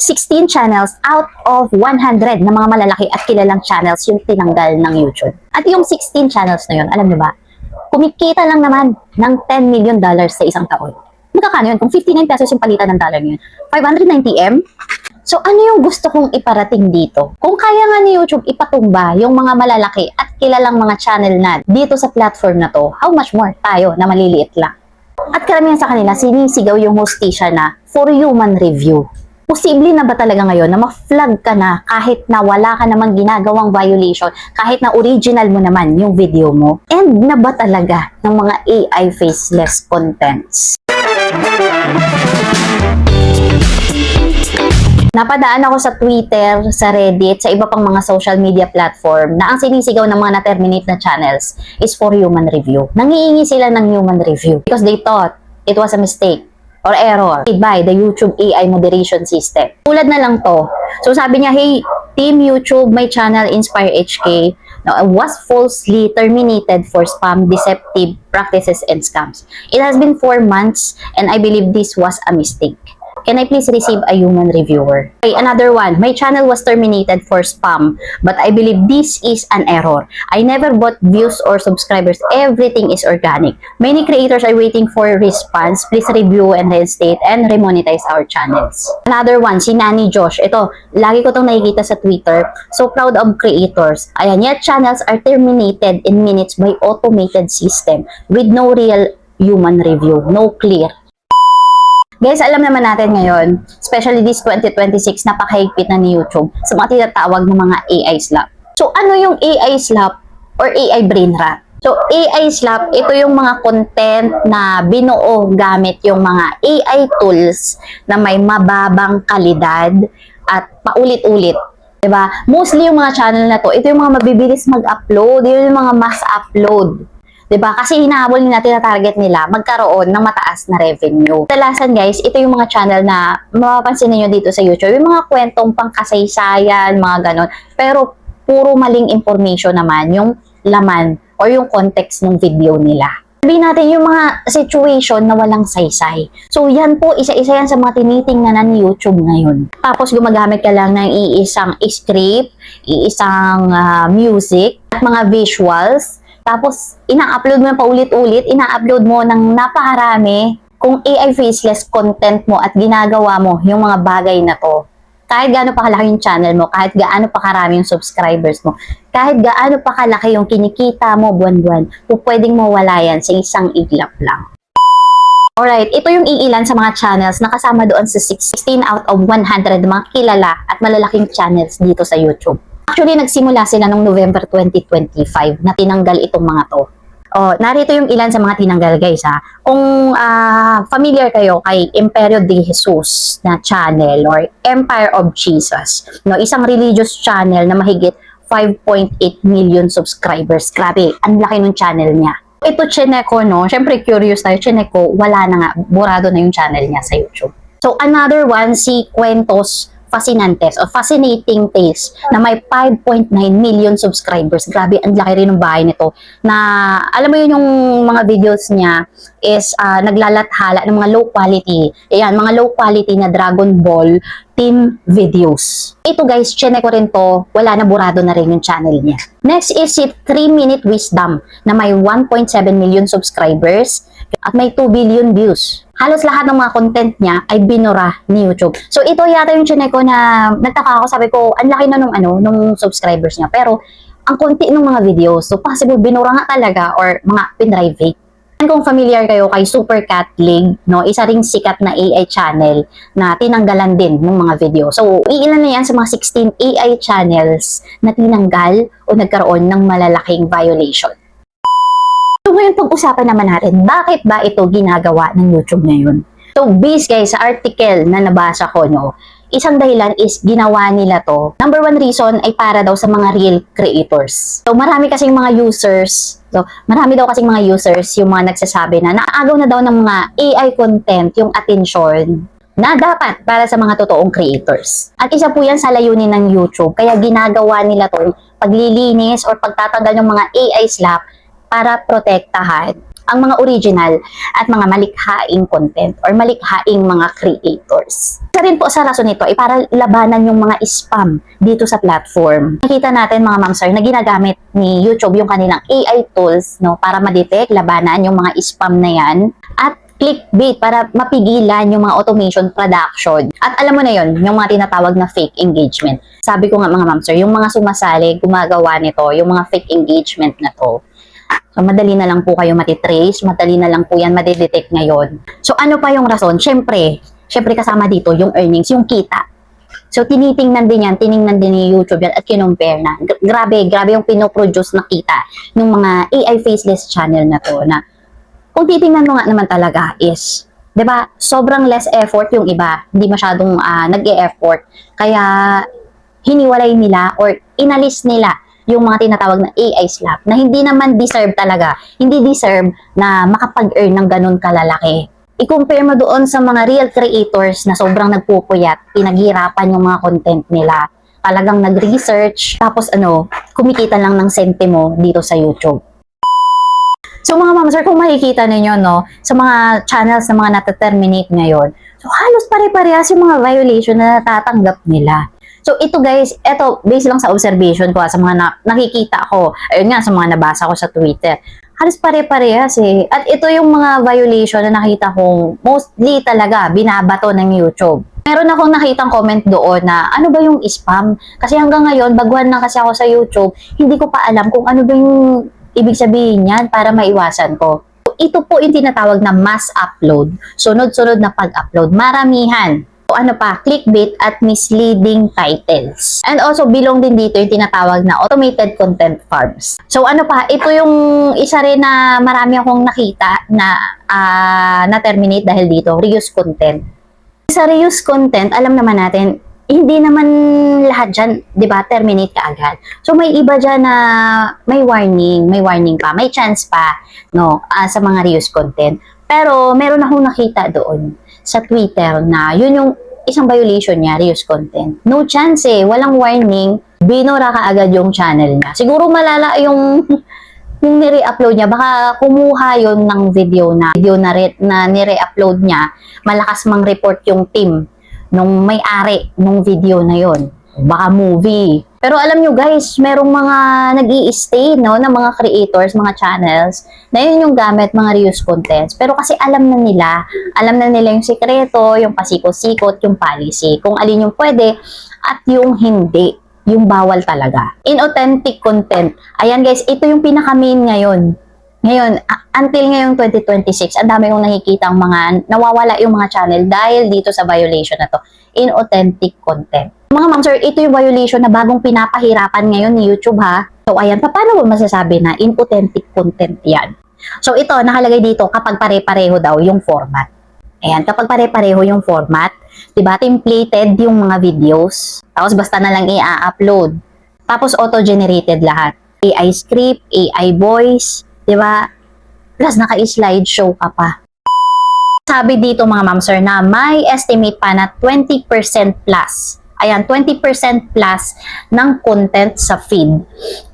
16 channels out of 100 na mga malalaki at kilalang channels yung tinanggal ng YouTube. At yung 16 channels na yun, alam niyo ba, kumikita lang naman ng $10 million sa isang taon. Magkakano yun? Kung 59 pesos yung palitan ng dollar ngayon, 590M? So ano yung gusto kong iparating dito? Kung kaya nga ni YouTube ipatumba yung mga malalaki at kilalang mga channel na dito sa platform na to, how much more tayo na maliliit lang? At karamihan sa kanila, sinisigaw yung hostisya na for human review. Posible na ba talaga ngayon na ma-flag ka na kahit na wala ka namang ginagawang violation, kahit na original mo naman yung video mo? And na ba talaga ng mga AI faceless contents? Napadaan ako sa Twitter, sa Reddit, sa iba pang mga social media platform na ang sinisigaw ng mga na-terminate na channels is for human review. Nangihingi sila ng human review because they thought it was a mistake or error made by the YouTube AI moderation system. Tulad na lang to. So sabi niya, hey, Team YouTube, my channel Inspire HK was falsely terminated for spam, deceptive practices, and scams. It has been 4 months and I believe this was a mistake. Can I please receive a human reviewer? Okay, another one. My channel was terminated for spam, but I believe this is an error. I never bought views or subscribers. Everything is organic. Many creators are waiting for a response. Please review and reinstate and remonetize our channels. Another one, si Nani Josh. Ito, lagi ko itong nakikita sa Twitter. So proud of creators. Ayan, yet channels are terminated in minutes by automated system with no real human review. No clear. Guys, alam naman natin ngayon, especially this 2026, napakahigpit na ni YouTube sa mga tinatawag ng mga AI slap. So, ano yung AI slap or AI brain rot? So, AI slap, ito yung mga content na binuo gamit yung mga AI tools na may mababang kalidad at paulit-ulit. Diba? Mostly yung mga channel na to, ito yung mga mabibilis mag-upload, yung mga mass upload. Diba? Kasi hinahabol nila, tina-target nila magkaroon ng mataas na revenue. Kadalasan guys, ito yung mga channel na mapapansin niyo dito sa YouTube, yung mga kwentong pangkasaysayan, mga ganon. Pero puro maling information naman yung laman or yung context ng video nila. Sabihin natin yung mga situation na walang saysay. So yan po, isa-isa yan sa mga tinitingnan ng YouTube ngayon. Tapos gumagamit ka lang ng iisang script, iisang music, at mga visuals. Tapos, ina-upload mo paulit-ulit, ina-upload mo ng napakarami kung AI faceless content mo at ginagawa mo yung mga bagay na to. Kahit gaano pa kalaki yung channel mo, kahit gaano pa karami yung subscribers mo, kahit gaano pa kalaki yung kinikita mo buwan-buwan, pwedeng mawala yan sa isang iglap lang. Alright, ito yung iilan sa mga channels na kasama doon sa 16 out of 100 mga kilala at malalaking channels dito sa YouTube. Actually, nagsimula sila noong November 2025 na tinanggal itong mga to. Narito yung ilan sa mga tinanggal guys ha. Kung familiar kayo kay Imperio de Jesus na channel or Empire of Jesus, no, isang religious channel na mahigit 5.8 million subscribers. Grabe, ang laki ng channel niya. Ito chineko, no? Syempre curious tayo, chineko, wala na nga, burado na yung channel niya sa YouTube. So another one, si Cuentos Fascinantes o Fascinating Tales na may 5.9 million subscribers. Grabe, ang laki rin ng bahay nito. Na, alam mo yun yung mga videos niya is naglalathala ng mga low quality. Ayan, mga low quality na Dragon Ball team videos. Ito guys, chine ko rin to. Wala na, burado na rin yung channel niya. Next is si 3 Minute Wisdom na may 1.7 million subscribers at may 2 billion views. Halos lahat ng mga content niya ay binura ni YouTube. So ito yata yung chine ko na nagtaka ako, sabi ko, ang laki na nung subscribers niya. Pero ang konti ng mga videos, so possible binura nga talaga or mga pinrivate. Kung familiar kayo kay Super Cat League, no, isa ring sikat na AI channel na tinanggalan din ng mga video. So iilan na yan sa mga 16 AI channels na tinanggal o nagkaroon ng malalaking violation. So ngayon pag-usapan naman natin, bakit ba ito ginagawa ng YouTube ngayon? So based guys sa article na nabasa ko, no, isang dahilan is ginawa nila to. Number one reason ay para daw sa mga real creators. So marami kasing mga users, yung mga nagsasabi na naagaw na daw ng mga AI content yung attention na dapat para sa mga totoong creators. At isa po yan sa layunin ng YouTube. Kaya ginagawa nila to paglilinis or pagtatanggal ng mga AI slap para protektahan ang mga original at mga malikhaing content or malikhaing mga creators. Isa rin po sa rason nito ay para labanan yung mga spam dito sa platform. Nakita natin mga ma'am sir na ginagamit ni YouTube yung kanilang AI tools, no, para ma-detect, labanan yung mga spam na yan at clickbait para mapigilan yung mga automation production. At alam mo na yon, yung mga tinatawag na fake engagement. Sabi ko nga mga ma'am sir, yung mga sumasali, gumagawa nito, yung mga fake engagement na to. So, madali na lang po kayo matitrace, madali na lang po yan madidetect ngayon. So, ano pa yung rason? Syempre kasama dito yung earnings, yung kita. So, tiningnan din ni YouTube yan at kinumpare na. Grabe yung pinoproduce na kita ng mga AI faceless channel na to na kung titingnan mo nga naman talaga is, 'di ba? Sobrang less effort yung iba, hindi masyadong nag-e-effort. Kaya hiniwalay nila or inalis nila yung mga tinatawag na AI slap na hindi naman deserve talaga. Hindi deserve na makapag-earn ng ganun kalalaki. I-compare mo doon sa mga real creators na sobrang nagpupuyat, pinaghirapan yung mga content nila. Talagang nag-research, tapos kumikita lang ng sentimo dito sa YouTube. So mga ma'am sir, kung makikita ninyo no, sa mga channels na mga nata-terminate ngayon, so halos pare-parehas yung mga violation na natatanggap nila. So ito guys, ito based lang sa observation ko sa mga nakikita ko, ayun nga sa mga nabasa ko sa Twitter. Halos pare-parehas eh. At ito yung mga violation na nakita kong mostly talaga binabato ng YouTube. Meron akong nakitang comment doon na ano ba yung spam? Kasi hanggang ngayon, baguhan na kasi ako sa YouTube, hindi ko pa alam kung ano ba yung ibig sabihin yan para maiwasan ko. Ito po yung tinatawag na mass upload. Sunod-sunod na pag-upload. Maramihan. O ano pa, clickbait at misleading titles. And also, belong din dito yung tinatawag na automated content farms. So ano pa, ito yung isa rin na marami akong nakita na na-terminate dahil dito, reuse content. Sa reuse content, alam naman natin, hindi naman lahat dyan, di ba, terminate ka agad. So, may iba dyan na may warning pa, may chance pa, no, sa mga reuse content. Pero, meron akong nakita doon sa Twitter na yun yung isang violation niya, reuse content. No chance eh, walang warning, binura ka agad yung channel niya. Siguro malala yung nire-upload niya, baka kumuha yon ng video na nire-upload niya, malakas mang report yung team nung may-ari nung video na yon. Baka movie. Pero alam nyo guys, merong mga nag-i-stay no, ng mga creators, mga channels, na yun yung gamit, mga reuse contents. Pero kasi alam na nila yung sikreto, yung pasikot-sikot, yung policy, kung alin yung pwede at yung hindi, yung bawal talaga. Inauthentic content. Ayan guys, ito yung pinaka-main ngayon. Ngayon, until ngayong 2026, ang dami kong nakikita ang mga nawawala yung mga channel dahil dito sa violation na to, inauthentic content. Mga ma'am sir, ito yung violation na bagong pinapahirapan ngayon ni YouTube ha. So ayan, paano mo masasabi na inauthentic content yan? So ito, nakalagay dito kapag pare-pareho daw yung format. Ayan, kapag pare-pareho yung format, diba, templated yung mga videos, tapos basta na lang i-upload. Tapos auto-generated lahat. AI script, AI voice, diba? Plus, naka-slideshow ka pa. Sabi dito mga ma'am sir na may estimate pa na 20% plus. Ayan, 20% plus ng content sa feed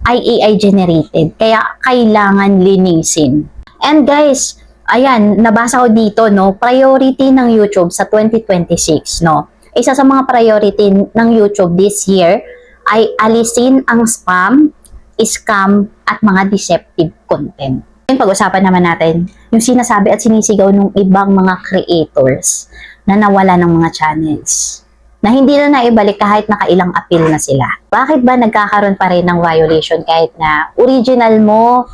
ay AI generated. Kaya kailangan linisin. And guys, ayan, nabasa ko dito, no, priority ng YouTube sa 2026, no. Isa sa mga priority ng YouTube this year ay alisin ang spam, scam, at mga deceptive content. Yung pag-usapan naman natin, yung sinasabi at sinisigaw ng ibang mga creators na nawala ng mga channels, na hindi na naibalik kahit nakailang appeal na sila. Bakit ba nagkakaroon pa rin ng violation kahit na original mo,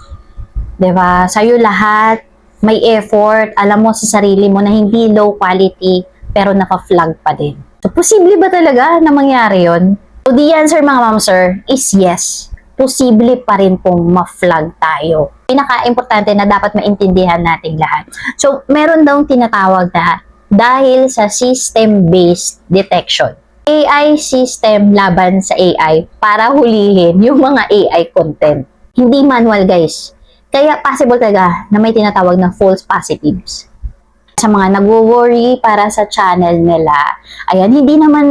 diba, sa'yo lahat, may effort, alam mo sa sarili mo na hindi low quality, pero naka-flag pa din. So, posible ba talaga na mangyari yon? So, the answer mga ma'am sir is yes. Posible pa rin pong ma-flag tayo. Pinaka-importante na dapat maintindihan nating lahat. So, meron daw tinatawag na dahil sa system-based detection. AI system laban sa AI para hulihin yung mga AI content. Hindi manual guys. Kaya possible talaga na may tinatawag na false positives. Sa mga nagwo-worry para sa channel nila, ayan, hindi naman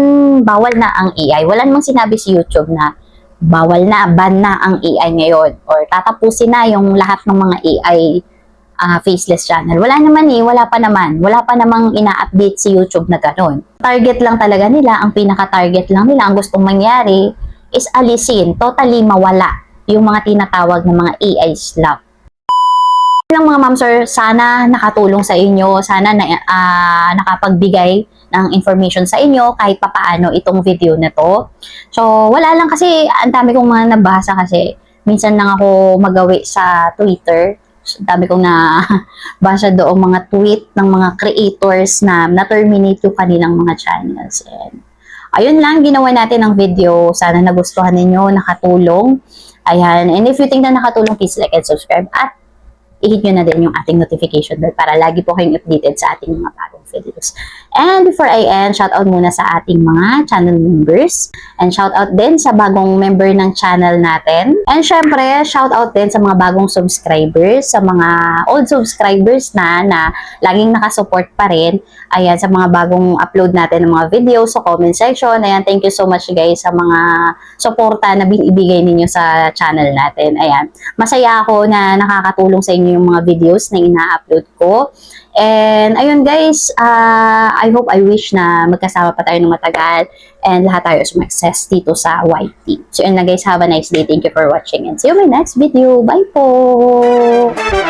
bawal na ang AI. Wala namang sinabi si YouTube na bawal na, ban na ang AI ngayon or tatapusin na yung lahat ng mga AI faceless channel. Wala naman wala pa namang ina-update si YouTube na gano'n. Target lang talaga nila, ang pinaka-target lang nila, ang gustong mangyari is alisin, totally mawala yung mga tinatawag ng mga AI slap. Lang mga ma'am sir, sana nakatulong sa inyo, sana nakapagbigay ng information sa inyo kahit papaano itong video na to. So, wala lang kasi, ang dami kong mga nabasa kasi, minsan lang ako magawi sa Twitter. So, dami kong nabasa doong mga tweet ng mga creators na na-terminate yung kanilang mga channels. And, ayun lang, ginawa natin ang video. Sana nagustuhan ninyo, nakatulong. Ayan, and if you think na nakatulong, please like and subscribe at i-hit nyo na din yung ating notification bell para lagi po kayong updated sa ating mga bagong videos. And before I end, shoutout muna sa ating mga channel members. And shoutout din sa bagong member ng channel natin. And syempre, shoutout din sa mga bagong subscribers, sa mga old subscribers na laging nakasupport pa rin. Ayan, sa mga bagong upload natin ng mga videos sa comment section. Ayan, thank you so much guys sa mga suporta na binibigay ninyo sa channel natin. Ayan, masaya ako na nakakatulong sa inyo yung mga videos na ina-upload ko. And ayun guys, I hope, I wish na magkasama pa tayo ng matagal and lahat tayo sumakses dito sa YT. So yun na guys, have a nice day. Thank you for watching and see you in my next video. Bye po!